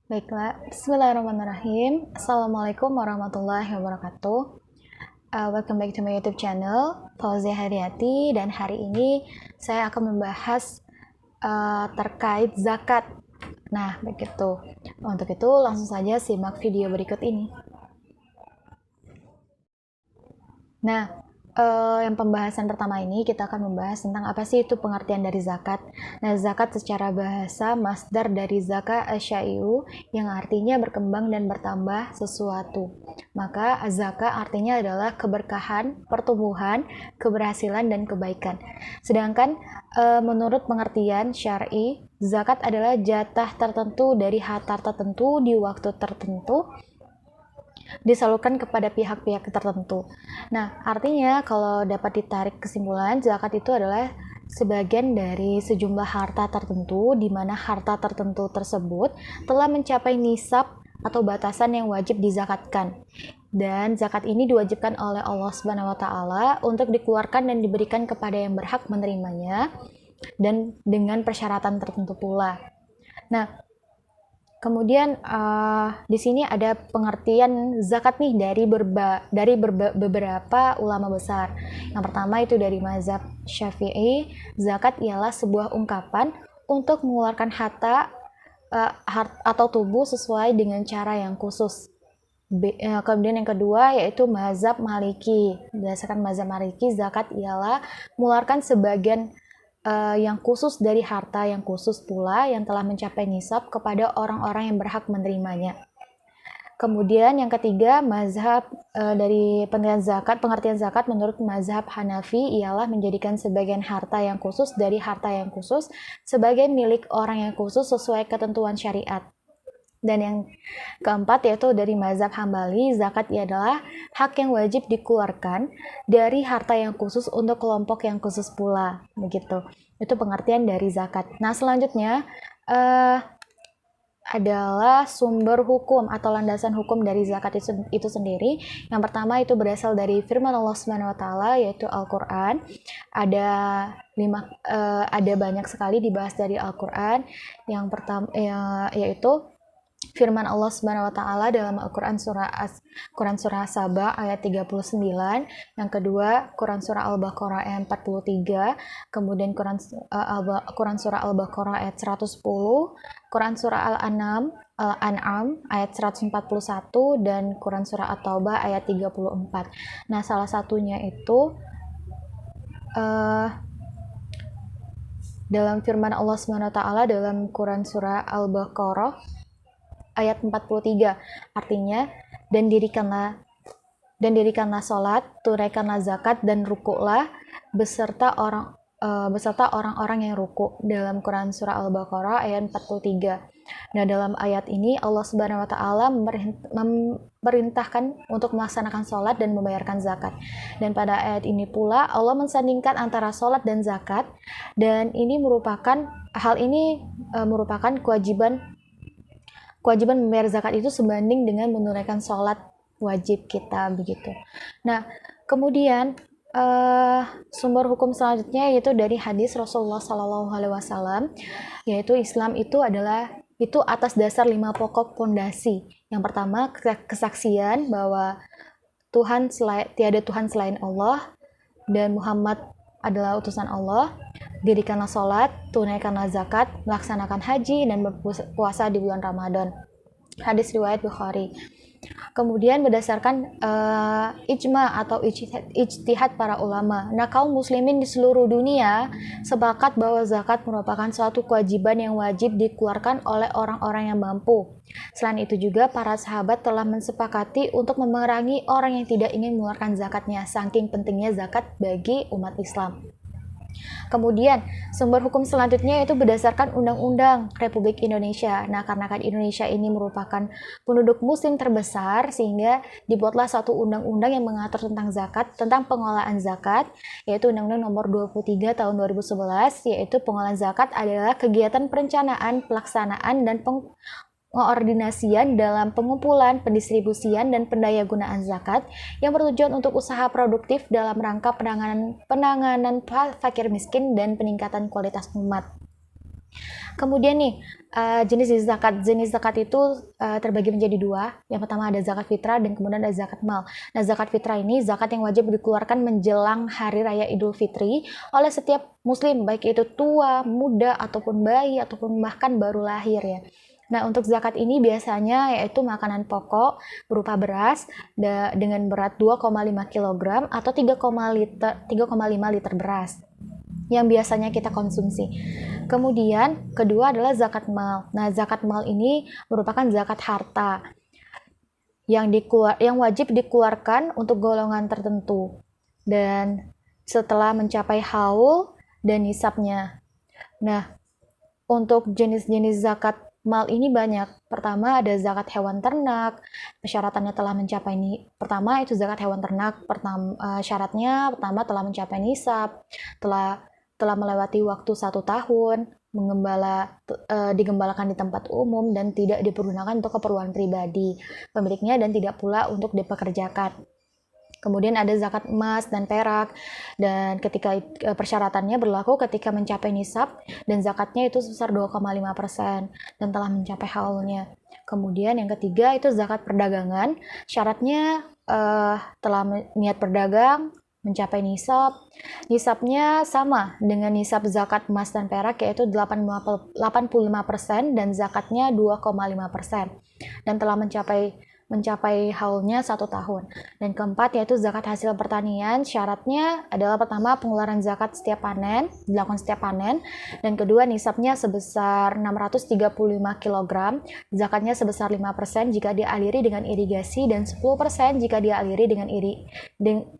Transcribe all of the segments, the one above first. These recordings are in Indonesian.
Baiklah, bismillahirrahmanirrahim. Assalamualaikum warahmatullahi wabarakatuh. Welcome back to my YouTube channel, Fauzia Haryati, dan hari ini saya akan membahas terkait zakat. Nah, begitu. Untuk itu, langsung saja simak video berikut ini. Nah, yang pembahasan pertama ini kita akan membahas tentang apa sih itu pengertian dari zakat. Nah, zakat secara bahasa masdar dari zaka asyai'u yang artinya berkembang dan bertambah sesuatu. Maka zaka artinya adalah keberkahan, pertumbuhan, keberhasilan dan kebaikan. Sedangkan menurut pengertian syar'i, zakat adalah jatah tertentu dari harta tertentu di waktu tertentu disalurkan kepada pihak-pihak tertentu. Nah, artinya kalau dapat ditarik kesimpulan, zakat itu adalah sebagian dari sejumlah harta tertentu di mana harta tertentu tersebut telah mencapai nisab atau batasan yang wajib dizakatkan. Dan zakat ini diwajibkan oleh Allah Subhanahu wa taala untuk dikeluarkan dan diberikan kepada yang berhak menerimanya dan dengan persyaratan tertentu pula. Nah, kemudian di sini ada pengertian zakat nih dari beberapa ulama besar. Yang pertama itu dari mazhab Syafi'i, zakat ialah sebuah ungkapan untuk mengeluarkan harta atau tubuh sesuai dengan cara yang khusus. Kemudian yang kedua yaitu mazhab Maliki. Berdasarkan mazhab Maliki, zakat ialah mengeluarkan sebagian yang khusus dari harta yang khusus pula yang telah mencapai nisab kepada orang-orang yang berhak menerimanya. Kemudian yang ketiga, mazhab dari pengertian zakat menurut mazhab Hanafi ialah menjadikan sebagian harta yang khusus dari harta yang khusus sebagai milik orang yang khusus sesuai ketentuan syariat. Dan yang keempat yaitu dari mazhab Hambali, zakat adalah hak yang wajib dikeluarkan dari harta yang khusus untuk kelompok yang khusus pula, begitu. Itu pengertian dari zakat. Nah, selanjutnya adalah sumber hukum atau landasan hukum dari zakat itu sendiri. Yang pertama itu berasal dari firman Allah Subhanahu wa taala yaitu Al-Qur'an. Ada banyak sekali dibahas dari Al-Qur'an. Yang pertama yaitu firman Allah Subhanahu wa taala dalam Al-Qur'an surah Saba ayat 39, yang kedua Quran surah Al-Baqarah ayat 43, kemudian Quran surah Al-Baqarah ayat 110, Quran surah Al-An'am ayat 141 dan Quran surah At-Taubah ayat 34. Nah, salah satunya itu dalam firman Allah Subhanahu wa taala dalam Quran surah Al-Baqarah ayat 43, artinya dan dirikanlah salat, tunaikanlah zakat dan rukuklah beserta orang-orang yang rukuk dalam Quran surah Al-Baqarah ayat 43. Nah, dalam ayat ini Allah Subhanahu wa taala memerintahkan untuk melaksanakan salat dan membayarkan zakat. Dan pada ayat ini pula Allah mensandingkan antara salat dan zakat, dan ini merupakan kewajiban membayar zakat itu sebanding dengan menunaikan sholat wajib kita, begitu. Nah, kemudian sumber hukum selanjutnya yaitu dari hadis Rasulullah SAW, yaitu Islam itu atas dasar 5 pokok pondasi. Yang pertama, kesaksian bahwa tiada Tuhan selain Allah dan Muhammad adalah utusan Allah. Dirikanlah sholat, tunaikanlah zakat, melaksanakan haji, dan berpuasa di bulan Ramadan. Hadis riwayat Bukhari. Kemudian berdasarkan ijma atau ijtihad para ulama. Nah, kaum muslimin di seluruh dunia sepakat bahwa zakat merupakan suatu kewajiban yang wajib dikeluarkan oleh orang-orang yang mampu. Selain itu juga para sahabat telah mensepakati untuk memerangi orang yang tidak ingin mengeluarkan zakatnya, saking pentingnya zakat bagi umat Islam. Kemudian, sumber hukum selanjutnya yaitu berdasarkan Undang-Undang Republik Indonesia. Nah, karena kan Indonesia ini merupakan penduduk muslim terbesar, sehingga dibuatlah suatu undang-undang yang mengatur tentang zakat, tentang pengelolaan zakat, yaitu Undang-Undang Nomor 23 Tahun 2011, yaitu pengelolaan zakat adalah kegiatan perencanaan, pelaksanaan, dan pengordinasian dalam pengumpulan, pendistribusian, dan pendayagunaan zakat yang bertujuan untuk usaha produktif dalam rangka penanganan fakir miskin dan peningkatan kualitas umat. Kemudian nih, jenis zakat itu terbagi menjadi dua. Yang pertama ada zakat fitrah dan kemudian ada zakat mal. Nah, zakat fitrah ini zakat yang wajib dikeluarkan menjelang hari raya Idul Fitri oleh setiap muslim, baik itu tua, muda, ataupun bayi, ataupun bahkan baru lahir ya. Nah, untuk zakat ini biasanya yaitu makanan pokok berupa beras dengan berat 2,5 kg atau 3,5 liter beras yang biasanya kita konsumsi. Kemudian kedua adalah zakat mal. Nah, zakat mal ini merupakan zakat harta yang wajib dikeluarkan untuk golongan tertentu dan setelah mencapai haul dan nisabnya. Nah, untuk jenis-jenis zakat mal ini banyak. Pertama ada zakat hewan ternak. Persyaratannya telah mencapai pertama itu zakat hewan ternak. Syaratnya pertama telah mencapai nisab, telah melewati waktu 1 tahun, digembalakan di tempat umum dan tidak dipergunakan untuk keperluan pribadi pemiliknya dan tidak pula untuk dipekerjakan. Kemudian ada zakat emas dan perak, dan ketika persyaratannya berlaku ketika mencapai nisab dan zakatnya itu sebesar 2,5% dan telah mencapai haulnya. Kemudian yang ketiga itu zakat perdagangan, syaratnya telah niat berdagang, mencapai nisabnya sama dengan nisab zakat emas dan perak yaitu 85% dan zakatnya 2,5% dan telah mencapai haulnya 1 tahun. Dan keempat yaitu zakat hasil pertanian, syaratnya adalah pertama pengeluaran zakat dilakukan setiap panen, dan kedua nisabnya sebesar 635 kg, zakatnya sebesar 5% jika dialiri dengan irigasi dan 10% jika dialiri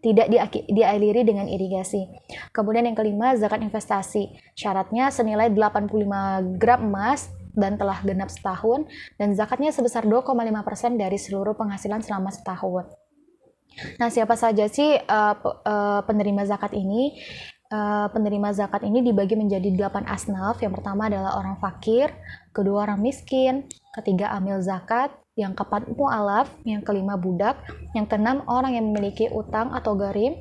tidak dialiri dengan irigasi. Kemudian yang kelima zakat investasi, syaratnya senilai 85 gram emas dan telah genap setahun, dan zakatnya sebesar 2,5% dari seluruh penghasilan selama setahun. Nah, siapa saja sih penerima zakat ini? Penerima zakat ini dibagi menjadi 8 asnaf. Yang pertama adalah orang fakir, kedua orang miskin, ketiga amil zakat, yang keempat mu'alaf, yang kelima budak, yang keenam orang yang memiliki utang atau gharim,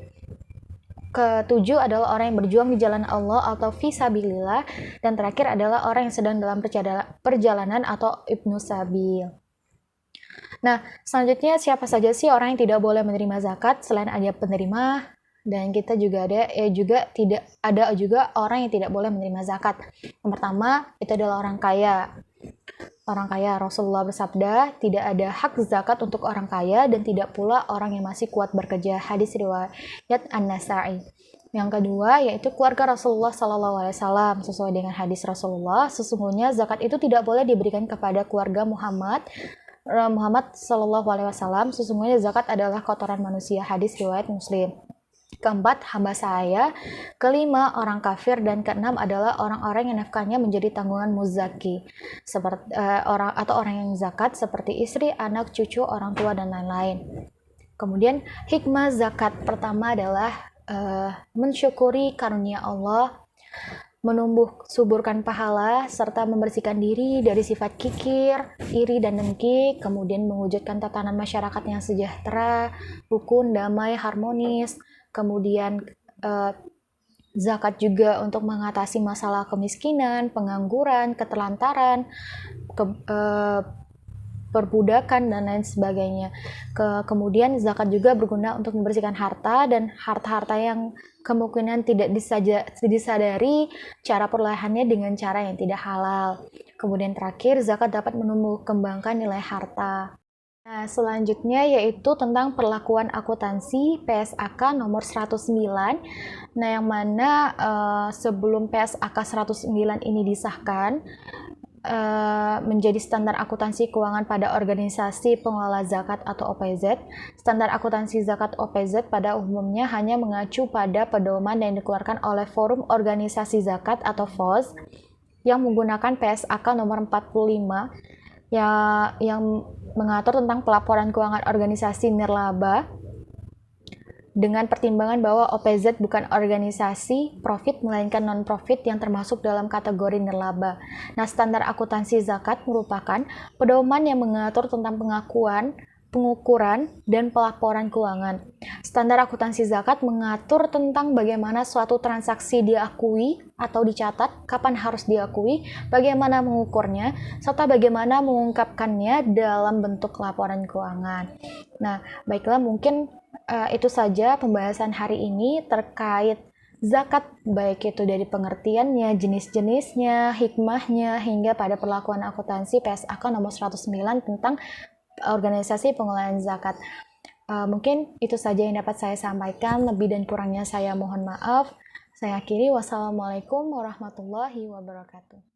ketujuh adalah orang yang berjuang di jalan Allah atau fisabilillah, dan terakhir adalah orang yang sedang dalam perjalanan atau ibnu sabil. Nah, selanjutnya siapa saja sih orang yang tidak boleh menerima zakat selain ada penerima, dan kita juga ada juga orang yang tidak boleh menerima zakat. Yang pertama itu adalah orang kaya. Orang kaya, Rasulullah bersabda, tidak ada hak zakat untuk orang kaya dan tidak pula orang yang masih kuat bekerja. Hadis riwayat An-Nasa'i. Yang kedua yaitu keluarga Rasulullah SAW. Sesuai dengan hadis Rasulullah, sesungguhnya zakat itu tidak boleh diberikan kepada keluarga Muhammad SAW. Sesungguhnya zakat adalah kotoran manusia. Hadis riwayat Muslim. Keempat, hamba saya. Kelima, orang kafir. Dan keenam adalah orang-orang yang nafkahnya menjadi tanggungan muzaki, seperti orang yang zakat seperti istri, anak, cucu, orang tua, dan lain-lain. Kemudian hikmah zakat pertama adalah mensyukuri karunia Allah, menumbuh suburkan pahala, serta membersihkan diri dari sifat kikir, iri, dan dengki, kemudian mewujudkan tatanan masyarakat yang sejahtera, rukun, damai, harmonis. Kemudian zakat juga untuk mengatasi masalah kemiskinan, pengangguran, keterlantaran, perbudakan, dan lain sebagainya. Kemudian zakat juga berguna untuk membersihkan harta dan harta-harta yang kemungkinan tidak disadari cara perolehannya dengan cara yang tidak halal. Kemudian terakhir, zakat dapat menumbuh kembangkan nilai harta. Nah, selanjutnya yaitu tentang perlakuan akuntansi PSAK nomor 109. Nah, yang mana sebelum PSAK 109 ini disahkan, menjadi standar akuntansi keuangan pada organisasi pengelola zakat atau OPZ. Standar akuntansi zakat OPZ pada umumnya hanya mengacu pada pedoman yang dikeluarkan oleh Forum Organisasi Zakat atau FOZ yang menggunakan PSAK nomor 45 yang mengatur tentang pelaporan keuangan organisasi nirlaba dengan pertimbangan bahwa OPZ bukan organisasi profit melainkan non-profit yang termasuk dalam kategori nirlaba. Nah, standar akuntansi zakat merupakan pedoman yang mengatur tentang pengakuan pengukuran, dan pelaporan keuangan. Standar akuntansi zakat mengatur tentang bagaimana suatu transaksi diakui atau dicatat, kapan harus diakui, bagaimana mengukurnya, serta bagaimana mengungkapkannya dalam bentuk laporan keuangan. Nah, baiklah, mungkin itu saja pembahasan hari ini terkait zakat, baik itu dari pengertiannya, jenis-jenisnya, hikmahnya, hingga pada perlakuan akuntansi PSAK nomor 109 tentang organisasi pengelolaan zakat. Mungkin itu saja yang dapat saya sampaikan. Lebih dan kurangnya saya mohon maaf. Saya akhiri. Wassalamualaikum warahmatullahi wabarakatuh.